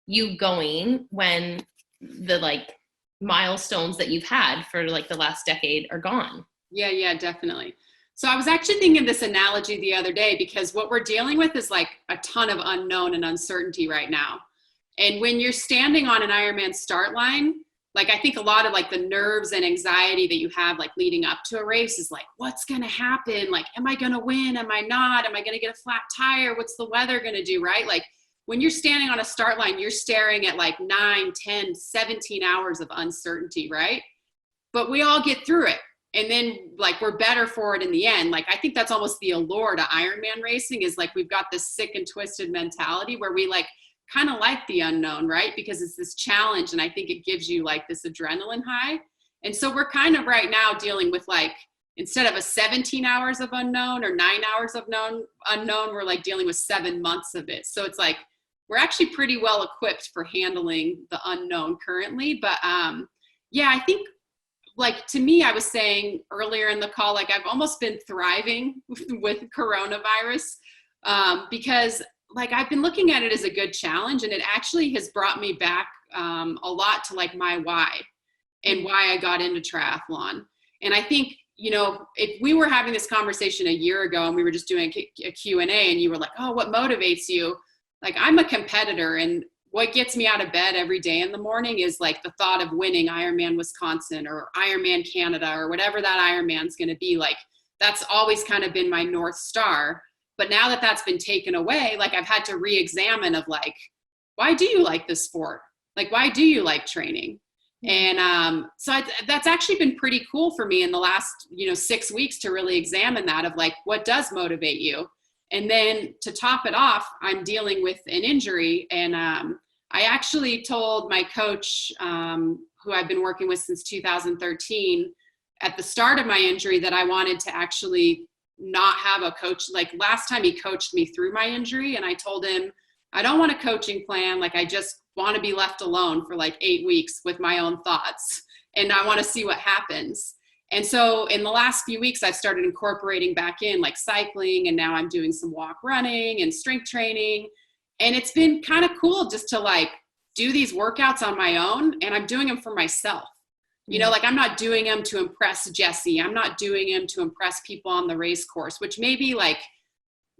you going when the like milestones that you've had for like the last decade are gone? Yeah, definitely. So I was actually thinking of this analogy the other day, because what we're dealing with is like a ton of unknown and uncertainty right now. And when you're standing on an Ironman start line, like, I think a lot of like the nerves and anxiety that you have like leading up to a race is like, what's going to happen? Like, am I going to win? Am I not? Am I going to get a flat tire? What's the weather going to do? Right? Like, when you're standing on a start line, you're staring at like 9, 10, 17 hours of uncertainty, right? But we all get through it. And then like, we're better for it in the end. Like, I think that's almost the allure to Ironman racing, is like, we've got this sick and twisted mentality where we like kind of like the unknown, right? Because it's this challenge, and I think it gives you like this adrenaline high. And so we're kind of right now dealing with like, instead of a 17 hours of unknown or 9 hours of unknown, we're like dealing with 7 months of it. So it's like, we're actually pretty well equipped for handling the unknown currently. But yeah, I think, like, to me, I was saying earlier in the call, like, I've almost been thriving with coronavirus, because like, I've been looking at it as a good challenge, and it actually has brought me back a lot to like my why and why I got into triathlon. And I think, you know, if we were having this conversation a year ago and we were just doing a Q&A, and you were like, oh, what motivates you? Like, I'm a competitor, and what gets me out of bed every day in the morning is like the thought of winning Ironman Wisconsin or Ironman Canada or whatever that Ironman's going to be. Like, that's always kind of been my North Star. But now that that's been taken away, like, I've had to re-examine of like, why do you like this sport? Like, why do you like training? And so that's actually been pretty cool for me in the last, 6 weeks to really examine that of like, what does motivate you? And then to top it off, I'm dealing with an injury. And I actually told my coach, who I've been working with since 2013, at the start of my injury, that I wanted to actually not have a coach. Like, last time he coached me through my injury, and I told him, I don't want a coaching plan. Like, I just want to be left alone for like 8 weeks with my own thoughts, and I want to see what happens. And so in the last few weeks, I've started incorporating back in like cycling, and now I'm doing some walk running and strength training. And it's been kind of cool just to like do these workouts on my own, and I'm doing them for myself. Like, I'm not doing them to impress Jesse. I'm not doing them to impress people on the race course, which maybe like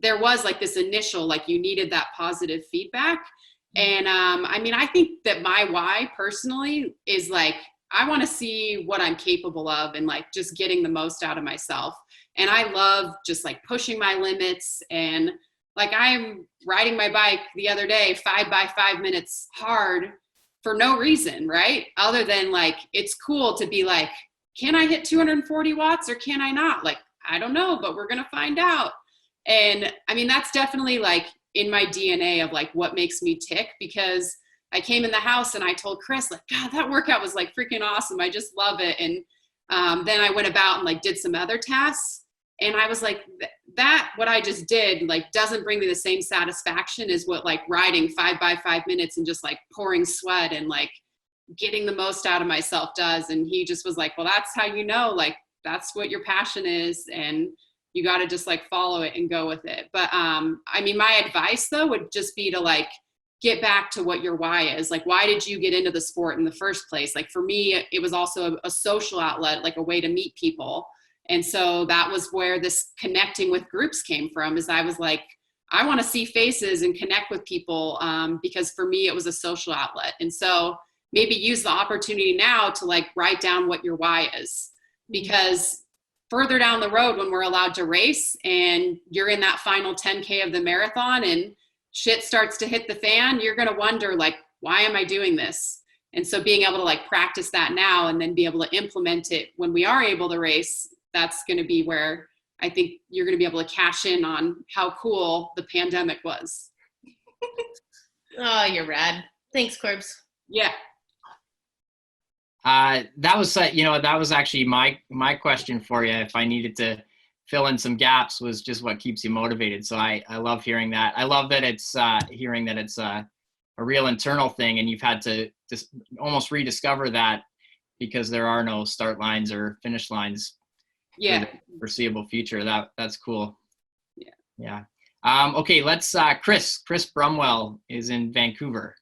there was like this initial, like, you needed that positive feedback. And I think that my why personally is like, I want to see what I'm capable of and like just getting the most out of myself. And I love just like pushing my limits. And like, I'm riding my bike the other day, 5 by 5 minutes hard for no reason, right? Other than like, it's cool to be like, can I hit 240 watts or can I not? Like, I don't know, but we're going to find out. And that's definitely like in my DNA of like what makes me tick, because I came in the house and I told Chris, like, God, that workout was like freaking awesome. I just love it. And then I went about and like did some other tasks. And I was like, that what I just did, like, doesn't bring me the same satisfaction as what like riding 5 by 5 minutes and just like pouring sweat and like getting the most out of myself does. And he just was like, well, that's how, like, that's what your passion is. And you got to just like follow it and go with it. But my advice though would just be to like, get back to what your why is. Like, why did you get into the sport in the first place? Like, for me, it was also a social outlet, like a way to meet people. And so that was where this connecting with groups came from, is I was like, I want to see faces and connect with people, because for me, it was a social outlet. And so maybe use the opportunity now to like write down what your why is, because further down the road, when we're allowed to race and you're in that final 10K of the marathon and shit starts to hit the fan, you're going to wonder like, why am I doing this? And so being able to like practice that now and then be able to implement it when we are able to race, that's going to be where I think you're going to be able to cash in on how cool the pandemic was. Oh, you're rad. Thanks, Corbs. Yeah. That was, that was actually my question for you. If I needed to fill in some gaps, was just what keeps you motivated. So I love hearing that. I love that it's hearing that it's a real internal thing, and you've had to just almost rediscover that because there are no start lines or finish lines. Yeah. For the foreseeable future. That's cool. Yeah. Okay, let's Chris Brumwell is in Vancouver.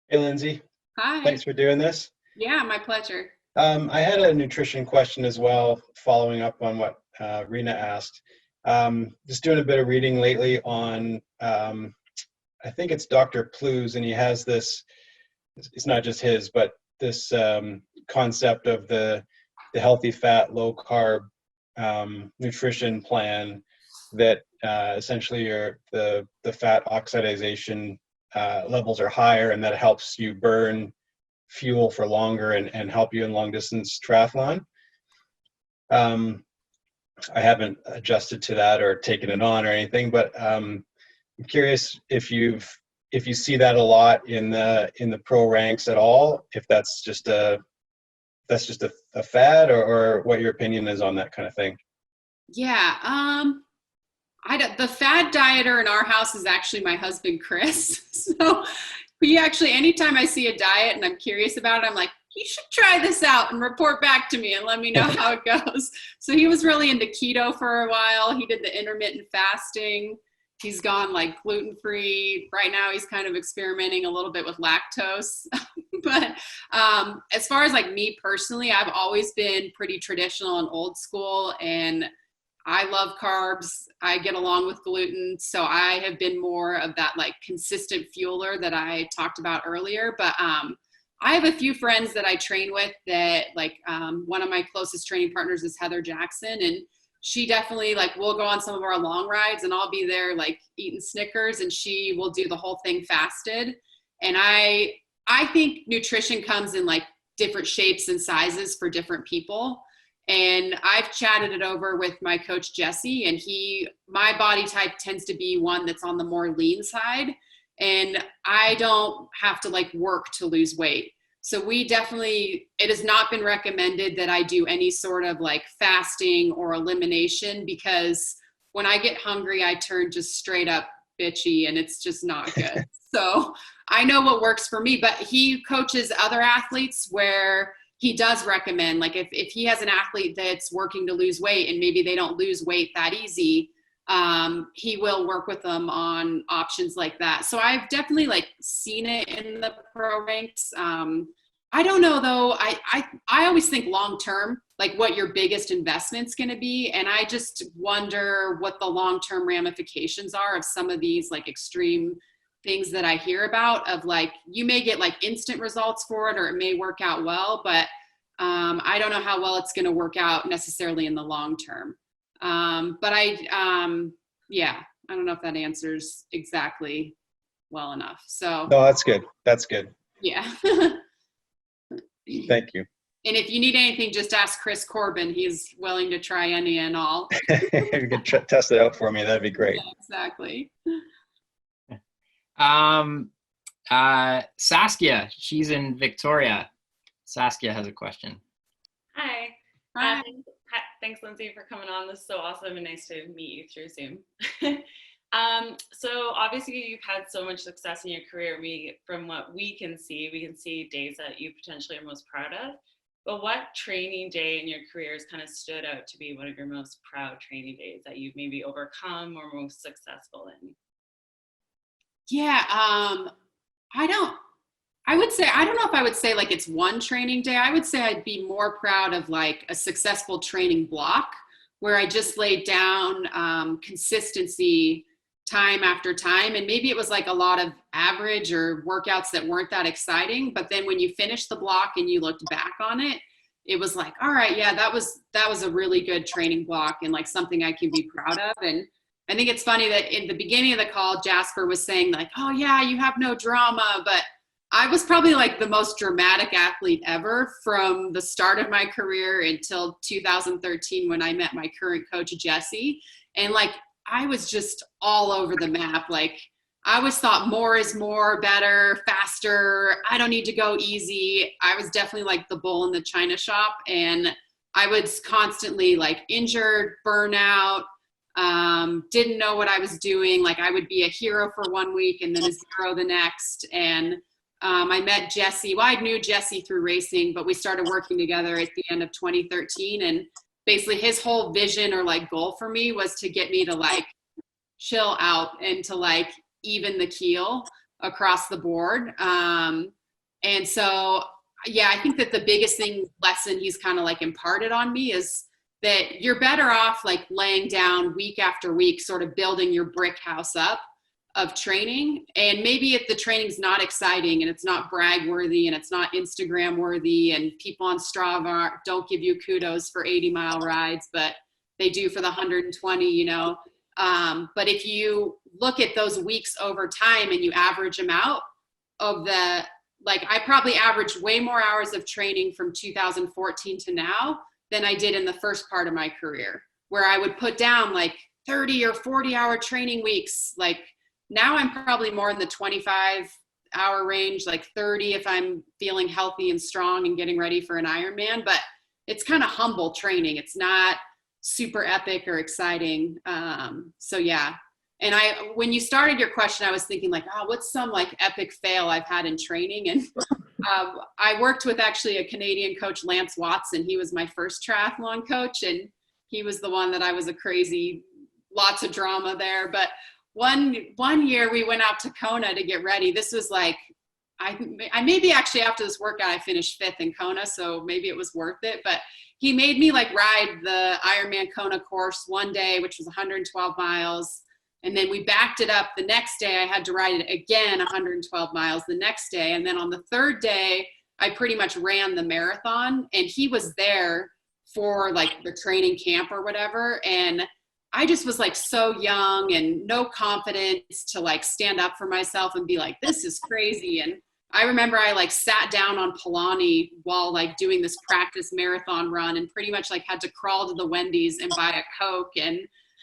Hey, Lindsay. Hi. Thanks for doing this. Yeah, my pleasure. I had a nutrition question as well, following up on what Rena asked. Just doing a bit of reading lately on, I think it's Dr. Plews, and he has this, it's not just his, but this concept of the healthy fat, low carb nutrition plan that essentially the fat oxidation levels are higher, and that helps you burn fuel for longer and help you in long distance triathlon. I haven't adjusted to that or taken it on or anything, but I'm curious if you see that a lot in the pro ranks at all, if that's just a fad, or what your opinion is on that kind of thing. Yeah. The fad dieter in our house is actually my husband, Chris. So he actually, anytime I see a diet and I'm curious about it, I'm like, you should try this out and report back to me and let me know how it goes. So he was really into keto for a while. He did the intermittent fasting. He's gone like gluten-free. Right now he's kind of experimenting a little bit with lactose. But as far as like me personally, I've always been pretty traditional and old school, and I love carbs. I get along with gluten. So I have been more of that like consistent fueler that I talked about earlier. But I have a few friends that I train with that like one of my closest training partners is Heather Jackson, and she definitely like we'll go on some of our long rides and I'll be there like eating Snickers, and she will do the whole thing fasted. And I think nutrition comes in like different shapes and sizes for different people. And I've chatted it over with my coach, Jesse, and my body type tends to be one that's on the more lean side. And I don't have to like work to lose weight. So it has not been recommended that I do any sort of like fasting or elimination, because when I get hungry, I turn just straight up bitchy, and it's just not good. So I know what works for me, but he coaches other athletes where he does recommend, like if he has an athlete that's working to lose weight and maybe they don't lose weight that easy, he will work with them on options like that. So I've definitely like seen it in the pro ranks. I don't know though. I always think long-term, like what your biggest investment's going to be. And I just wonder what the long-term ramifications are of some of these like extreme things that I hear about, of like, you may get like instant results for it, or it may work out well, but I don't know how well it's going to work out necessarily in the long term. But yeah, I don't know if that answers exactly well enough. So No, that's good. That's good. yeah. Thank you. And if you need anything, just ask Chris Corbin. He's willing to try any and all. If you could test it out for me, that'd be great. Yeah, exactly. Saskia, she's in Victoria. Saskia has a question. Hi. Hi. Thanks, Lindsay, for coming on. This is so awesome and nice to meet you through Zoom. So obviously you've had so much success in your career. From what we can see days that you potentially are most proud of. But what training day in your career has kind of stood out to be one of your most proud training days that you've maybe overcome or most successful in? Yeah, I don't know if I would say like it's one training day. I would say I'd be more proud of like a successful training block where I just laid down consistency time after time. And maybe it was like a lot of average or workouts that weren't that exciting. But then when you finish the block and you looked back on it, it was like, all right, yeah, that was a really good training block and like something I can be proud of. And I think it's funny that in the beginning of the call, Jasper was saying like, oh yeah, you have no drama, but I was probably like the most dramatic athlete ever from the start of my career until 2013 when I met my current coach, Jesse. And like, I was just all over the map. Like, I always thought more is more, better, faster. I don't need to go easy. I was definitely like the bull in the china shop. And I was constantly like injured, burnout, didn't know what I was doing. Like, I would be a hero for 1 week and then a zero the next. And I met Jesse. Well, I knew Jesse through racing, but we started working together at the end of 2013. And basically his whole vision or like goal for me was to get me to like chill out and to like even the keel across the board. And so, yeah, I think that the biggest lesson he's kind of like imparted on me is that you're better off like laying down week after week, sort of building your brick house up of training. And maybe if the training's not exciting and it's not brag worthy and it's not Instagram worthy and people on Strava don't give you kudos for 80-mile rides, but they do for the 120, you know. But if you look at those weeks over time and you average them out of like I probably averaged way more hours of training from 2014 to now than I did in the first part of my career, where I would put down like 30 or 40-hour training weeks. Like, now I'm probably more in the 25-hour range, like 30 if I'm feeling healthy and strong and getting ready for an Ironman. But it's kind of humble training. It's not super epic or exciting. So yeah. And when you started your question, I was thinking like, oh, what's some like epic fail I've had in training? And I worked with actually a Canadian coach, Lance Watson. He was my first triathlon coach, and he was the one that I was a crazy, lots of drama there. But one year we went out to Kona to get ready. This was like, I maybe actually after this workout, I finished 5th in Kona, so maybe it was worth it. But he made me like ride the Ironman Kona course one day, which was 112 miles. And then we backed it up the next day. I had to ride it again, 112 miles the next day. And then on the third day, I pretty much ran the marathon, and he was there for like the training camp or whatever. And I just was like so young and no confidence to like stand up for myself and be like, this is crazy. And I remember I like sat down on Palani while like doing this practice marathon run and pretty much like had to crawl to the Wendy's and buy a Coke. And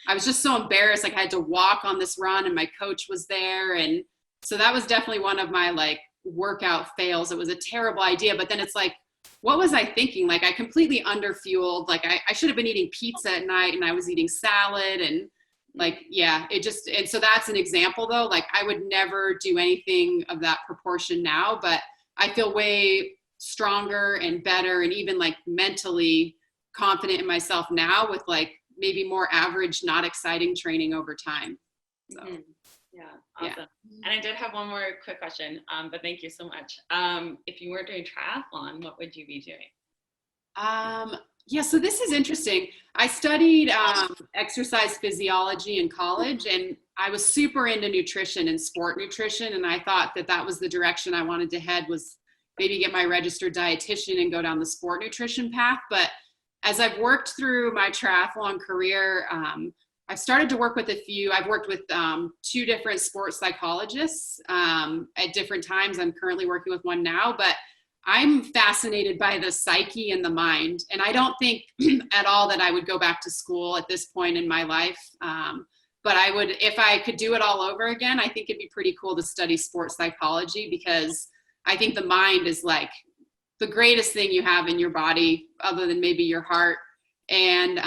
I was just so embarrassed. Like, I had to walk on this run and my coach was there. And so that was definitely one of my like workout fails. It was a terrible idea, but then it's like, what was I thinking? Like, I completely underfueled. Like I should have been eating pizza at night and I was eating salad and like, yeah, and so that's an example though. Like, I would never do anything of that proportion now, but I feel way stronger and better and even like mentally confident in myself now with like maybe more average, not exciting training over time. So. Mm-hmm. Yeah, awesome. Yeah. And I did have one more quick question, but thank you so much. If you weren't doing triathlon, what would you be doing? Yeah, so this is interesting. I studied exercise physiology in college, and I was super into nutrition and sport nutrition, and I thought that that was the direction I wanted to head, was maybe get my registered dietitian and go down the sport nutrition path. But as I've worked through my triathlon career, I've started to work with I've worked with 2 different sports psychologists at different times. I'm currently working with one now, but I'm fascinated by the psyche and the mind. And I don't think at all that I would go back to school at this point in my life. But I would, if I could do it all over again, I think it'd be pretty cool to study sports psychology, because I think the mind is like the greatest thing you have in your body other than maybe your heart. And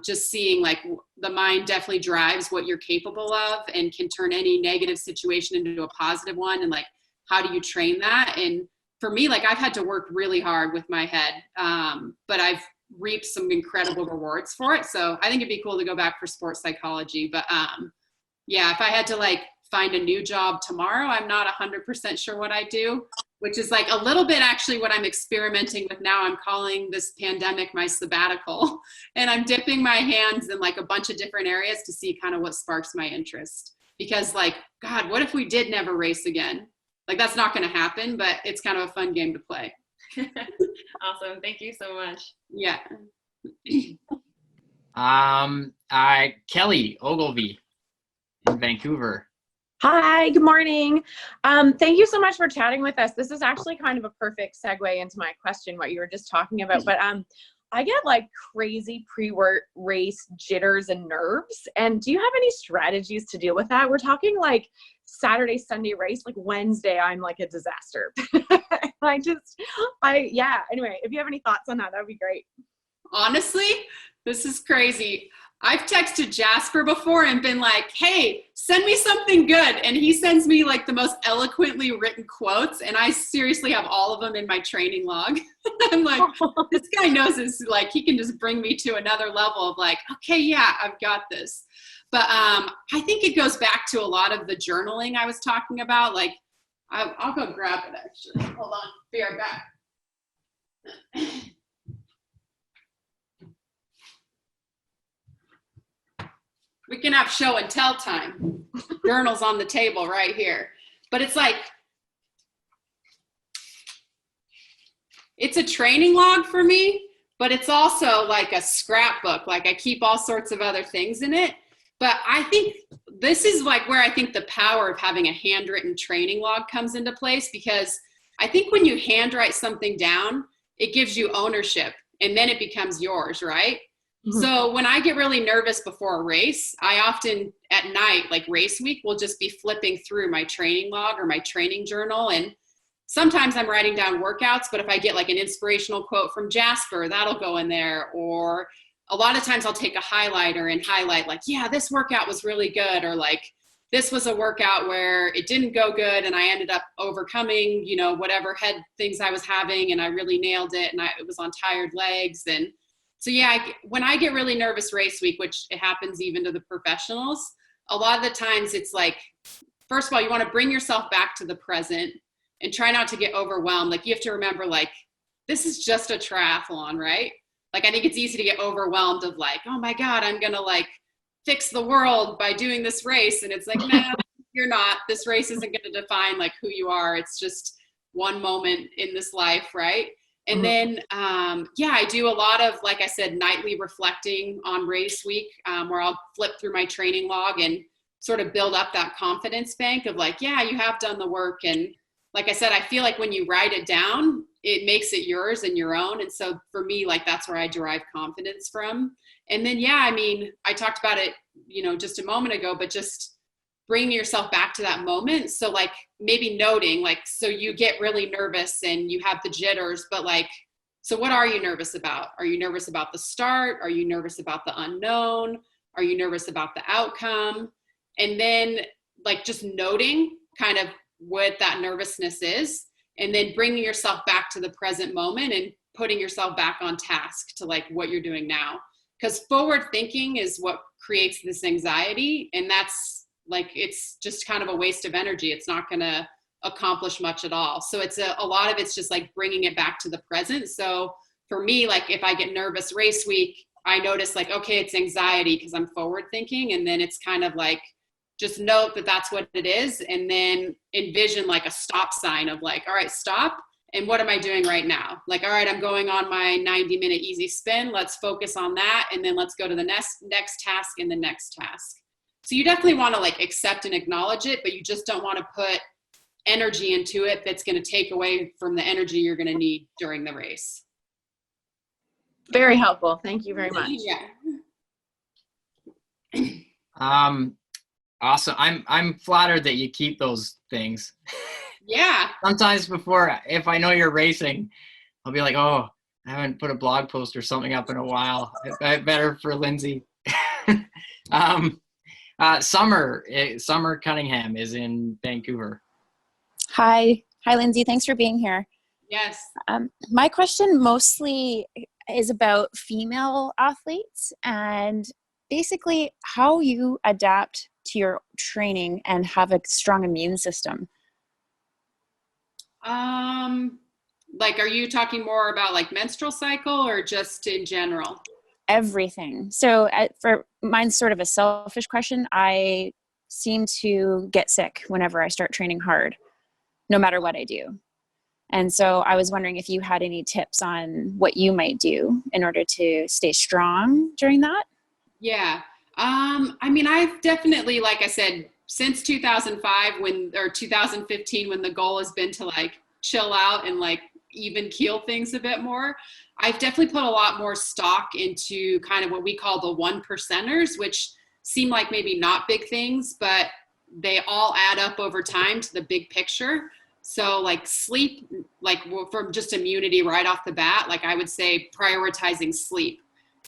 just seeing like the mind definitely drives what you're capable of and can turn any negative situation into a positive one. And like, how do you train that? And for me, like, I've had to work really hard with my head, but I've reaped some incredible rewards for it. So I think it'd be cool to go back for sports psychology. But yeah, if I had to like find a new job tomorrow, I'm not 100% sure what I do, which is like a little bit actually what I'm experimenting with now. I'm calling this pandemic my sabbatical, and I'm dipping my hands in like a bunch of different areas to see kind of what sparks my interest. Because like, God, what if we did never race again? Like, that's not going to happen, but it's kind of a fun game to play. Awesome. Thank you so much. Yeah. Kelly Ogilvie in Vancouver. Hi, good morning. Thank you so much for chatting with us. This is actually kind of a perfect segue into my question, what you were just talking about. But I get like crazy pre-race jitters and nerves. And do you have any strategies to deal with that? We're talking like Saturday, Sunday race, like Wednesday, I'm like a disaster. Anyway, if you have any thoughts on that, that would be great. Honestly, this is crazy. I've texted Jasper before and been like, hey, send me something good. And he sends me like the most eloquently written quotes. And I seriously have all of them in my training log. I'm like, this guy knows this, like, he can just bring me to another level of like, okay, yeah, I've got this. But I think it goes back to a lot of the journaling I was talking about. Like, I'll go grab it actually. Hold on, be right back. We can have show and tell time. Journal's on the table right here. But it's like, it's a training log for me, but it's also like a scrapbook. Like I keep all sorts of other things in it. But I think this is like where I think the power of having a handwritten training log comes into place, because I think when you handwrite something down, it gives you ownership and then it becomes yours, right? Mm-hmm. So when I get really nervous before a race, I often at night, like race week, will just be flipping through my training log or my training journal. And sometimes I'm writing down workouts, but if I get like an inspirational quote from Jasper, that'll go in there. Or a lot of times I'll take a highlighter and highlight like, yeah, this workout was really good. Or like, this was a workout where it didn't go good and I ended up overcoming, you know, whatever head things I was having and I really nailed it and it was on tired legs. And so yeah, when I get really nervous race week, which it happens even to the professionals, a lot of the times it's like, first of all, you want to bring yourself back to the present and try not to get overwhelmed. Like you have to remember, like, this is just a triathlon, right? Like, I think it's easy to get overwhelmed of like, oh my God, I'm going to like fix the world by doing this race. And it's like, no, you're not. This race isn't going to define like who you are. It's just one moment in this life, right? And then, I do a lot of, like I said, nightly reflecting on race week, where I'll flip through my training log and sort of build up that confidence bank of like, yeah, you have done the work. And like I said, I feel like when you write it down, it makes it yours and your own. And so for me, like, that's where I derive confidence from. And then, yeah, I mean, I talked about it, you know, just a moment ago, but just bringing yourself back to that moment. So like maybe noting, like, so you get really nervous and you have the jitters, but like, so what are you nervous about? Are you nervous about the start? Are you nervous about the unknown? Are you nervous about the outcome? And then like just noting kind of what that nervousness is, and then bringing yourself back to the present moment and putting yourself back on task to like what you're doing now. Because forward thinking is what creates this anxiety. And that's like, it's just kind of a waste of energy. It's not going to accomplish much at all. So it's a lot of it's just like bringing it back to the present. So for me, like if I get nervous race week, I notice like, okay, it's anxiety because I'm forward thinking. And then it's kind of like, just note that that's what it is. And then envision like a stop sign of like, all right, stop. And what am I doing right now? Like, all right, I'm going on my 90-minute easy spin. Let's focus on that. And then let's go to the next task and the next task. So you definitely want to like accept and acknowledge it, but you just don't want to put energy into it that's going to take away from the energy you're going to need during the race. Very helpful. Thank you very much. Yeah. Awesome. I'm flattered that you keep those things. Yeah. Sometimes before, if I know you're racing, I'll be like, oh, I haven't put a blog post or something up in a while. Better for Linsey. Summer Cunningham is in Vancouver. Hi, Linsey. Thanks for being here. Yes. My question mostly is about female athletes and basically how you adapt to your training and have a strong immune system. Like, are you talking more about like menstrual cycle or just in general? Everything. So for mine's sort of a selfish question. I seem to get sick whenever I start training hard, no matter what I do. And so I was wondering if you had any tips on what you might do in order to stay strong during that. Yeah. I mean, I've definitely, like I said, since 2005 or 2015, when the goal has been to like chill out and like even keel things a bit more, I've definitely put a lot more stock into kind of what we call the 1%ers, which seem like maybe not big things, but they all add up over time to the big picture. So like sleep, like from just immunity right off the bat, like I would say prioritizing sleep.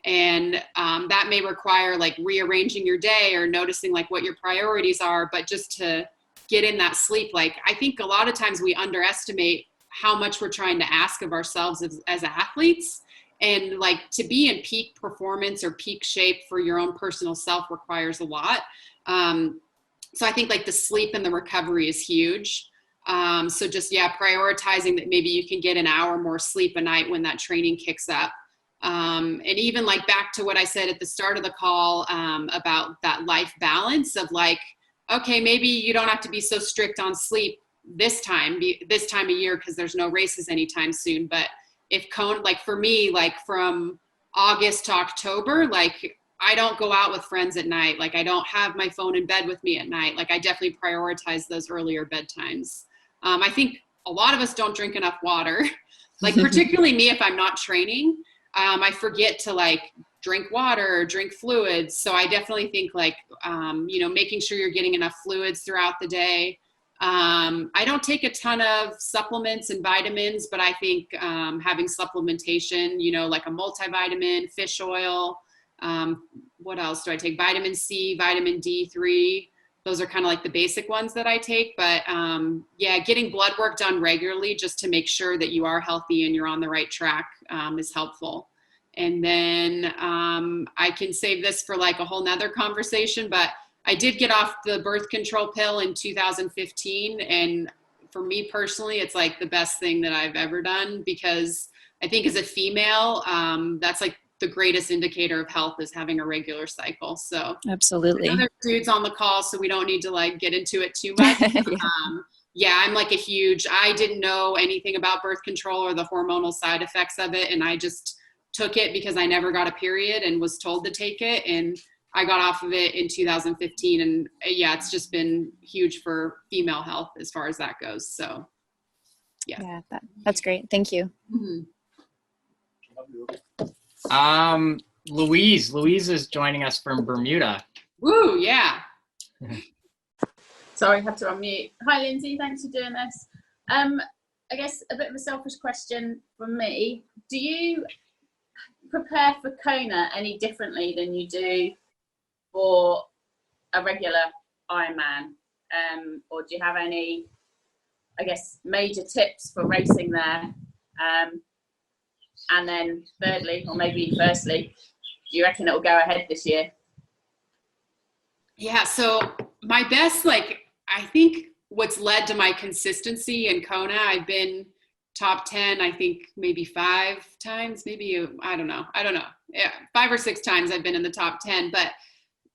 And that may require like rearranging your day or noticing like what your priorities are, but just to get in that sleep. Like I think a lot of times we underestimate how much we're trying to ask of ourselves as athletes, and like to be in peak performance or peak shape for your own personal self requires a lot. So I think like the sleep and the recovery is huge. So just, prioritizing that maybe you can get an hour more sleep a night when that training kicks up. And even like back to what I said at the start of the call about that life balance of like, okay, maybe you don't have to be so strict on sleep this time of year because there's no races anytime soon. But if like for me, like from August to October, like I don't go out with friends at night. Like I don't have my phone in bed with me at night. Like I definitely prioritize those earlier bedtimes. I think a lot of us don't drink enough water, like particularly me if I'm not training. I forget to like drink water or drink fluids. So I definitely think like, making sure you're getting enough fluids throughout the day. I don't take a ton of supplements and vitamins, but I think having supplementation, like a multivitamin, fish oil, what else do I take? Vitamin C, vitamin D3. Those are kind of like the basic ones that I take. But getting blood work done regularly just to make sure that you are healthy and you're on the right track is helpful. And then I can save this for like a whole nother conversation, but I did get off the birth control pill in 2015. And for me personally, it's like the best thing that I've ever done, because I think as a female, that's like the greatest indicator of health is having a regular cycle. So Absolutely. I know there's dudes on the call, so we don't need to like get into it too much. I'm like I didn't know anything about birth control or the hormonal side effects of it. And I just took it because I never got a period and was told to take it. And I got off of it in 2015. And it's just been huge for female health as far as that goes. So that's great. Thank you. Mm-hmm. Louise is joining us from Bermuda. Woo, yeah. Sorry, I had to unmute. Hi, Lindsay. Thanks for doing this. I guess a bit of a selfish question from me. Do you prepare for Kona any differently than you do for a regular Ironman? Or do you have any, I guess, major tips for racing there? And then thirdly, or maybe firstly, do you reckon it will go ahead this year? Yeah, so my best, I think what's led to my consistency in Kona, I've been top 10, I think maybe 5 times, I don't know. Yeah, 5 or 6 times I've been in the top 10. But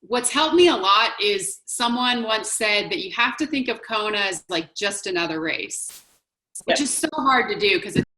what's helped me a lot is someone once said that you have to think of Kona as like just another race, which is so hard to do because it's